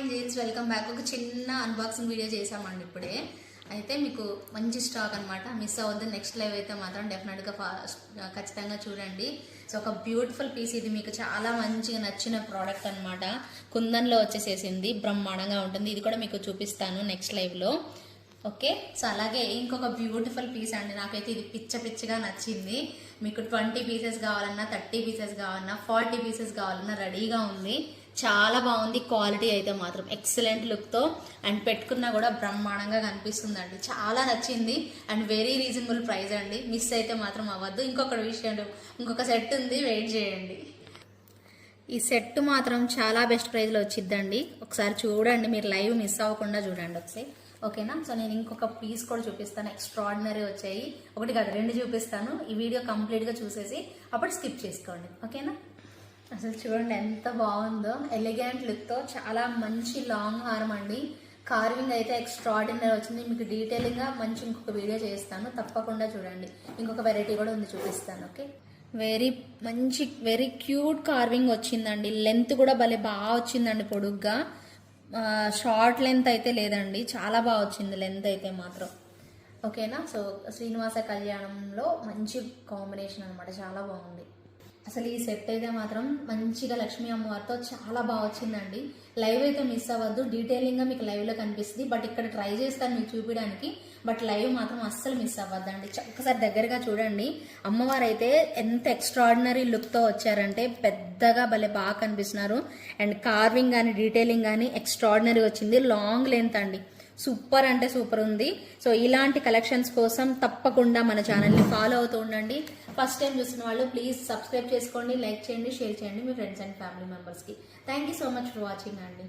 Engines welcome back. ఒక చిన్న unboxing video చేసామండి ఇప్పుడే. అయితే మీకు మంచి స్టాక్ అనమాట, మిస్ అవ్వద్దు. నెక్స్ట్ లైవ్ అయితే మాత్రం డెఫినెట్గా ఖచ్చితంగా చూడండి. సో ఒక బ్యూటిఫుల్ పీస్, ఇది మీకు చాలా మంచిగా నచ్చిన ప్రోడక్ట్ అనమాట. కుందన్లో వచ్చేసేసింది, బ్రహ్మాండంగా ఉంటుంది. ఇది కూడా మీకు చూపిస్తాను నెక్స్ట్ లైవ్లో. ఓకే, సో అలాగే ఇంకొక బ్యూటిఫుల్ పీస్ అండి. నాకైతే ఇది పిచ్చగా నచ్చింది. మీకు 20 పీసెస్ కావాలన్నా, 30 పీసెస్ కావాలన్నా, 40 పీసెస్ కావాలన్నా రెడీగా ఉంది. చాలా బాగుంది. క్వాలిటీ అయితే మాత్రం ఎక్సలెంట్ లుక్తో, అండ్ పెట్టుకున్నా కూడా బ్రహ్మాండంగా కనిపిస్తుందండి. చాలా నచ్చింది అండ్ వెరీ రీజనబుల్ ప్రైస్ అండి. మిస్ అయితే మాత్రం అవ్వద్దు. ఇంకొక సెట్ ఉంది, వెయిట్ చేయండి. ఈ సెట్ మాత్రం చాలా బెస్ట్ ప్రైస్లో వచ్చిద్దండి. ఒకసారి చూడండి, మీరు లైవ్ మిస్ అవ్వకుండా చూడండి ఒకసారి. ఓకేనా? సో నేను ఇంకొక పీస్ కూడా చూపిస్తాను. ఎక్స్ట్రాడినరీ వచ్చాయి. ఒకటి కాదు, 2 చూపిస్తాను. ఈ వీడియో కంప్లీట్గా చూసేసి అప్పుడు స్కిప్ చేసుకోండి. ఓకేనా? అసలు చూడండి ఎంత బాగుందో, ఎలిగెంట్ లుక్తో. చాలా మంచి లాంగ్ హార్మ్ అండి. కార్వింగ్ అయితే ఎక్స్ట్రాడినరీ వచ్చింది. మీకు డీటెయిలింగ్గా మంచి ఇంకొక వీడియో చేస్తాను, తప్పకుండా చూడండి. ఇంకొక వెరైటీ కూడా ఉంది, చూపిస్తాను. ఓకే, వెరీ క్యూట్ కార్వింగ్ వచ్చిందండి. లెంత్ కూడా భలే బాగా వచ్చిందండి, పొడుగ్గా. షార్ట్ లెంత్ అయితే లేదండి, చాలా బాగా వచ్చింది లెంత్ అయితే మాత్రం. ఓకేనా? సో శ్రీనివాస కళ్యాణంలో మంచి కాంబినేషన్ అనమాట, చాలా బాగుంది. అసలు ఈ సెట్ అయితే మాత్రం మంచిగా లక్ష్మీ అమ్మవారితో చాలా బాగా వచ్చిందండి. లైవ్ అయితే మిస్ అవ్వద్దు, డీటెయిలింగ్గా మీకు లైవ్లో కనిపిస్తుంది. బట్ ఇక్కడ ట్రై చేస్తాను మీకు చూపించడానికి, బట్ లైవ్ మాత్రం అస్సలు మిస్ అవ్వద్దండి. ఒక్కసారి దగ్గరగా చూడండి. అమ్మవారు అయితే ఎంత ఎక్స్ట్రాడినరీ లుక్తో వచ్చారంటే, పెద్దగా భలే బాగా కనిపిస్తున్నారు. అండ్ కార్వింగ్ కానీ డీటెయిలింగ్ కానీ ఎక్స్ట్రాడినరీ వచ్చింది. లాంగ్ లెంత్ అండి, సూపర్ అంటే సూపర్ ఉంది. సో ఇలాంటి కలెక్షన్స్ కోసం తప్పకుండా మన ఛానల్ని ఫాలో అవుతూ ఉండండి. ఫస్ట్ టైం చూసిన వాళ్ళు ప్లీజ్ సబ్స్క్రైబ్ చేసుకోండి, లైక్ చేయండి, షేర్ చేయండి మీ ఫ్రెండ్స్ అండ్ ఫ్యామిలీ మెంబర్స్కి. Thank you so much for watching అండి.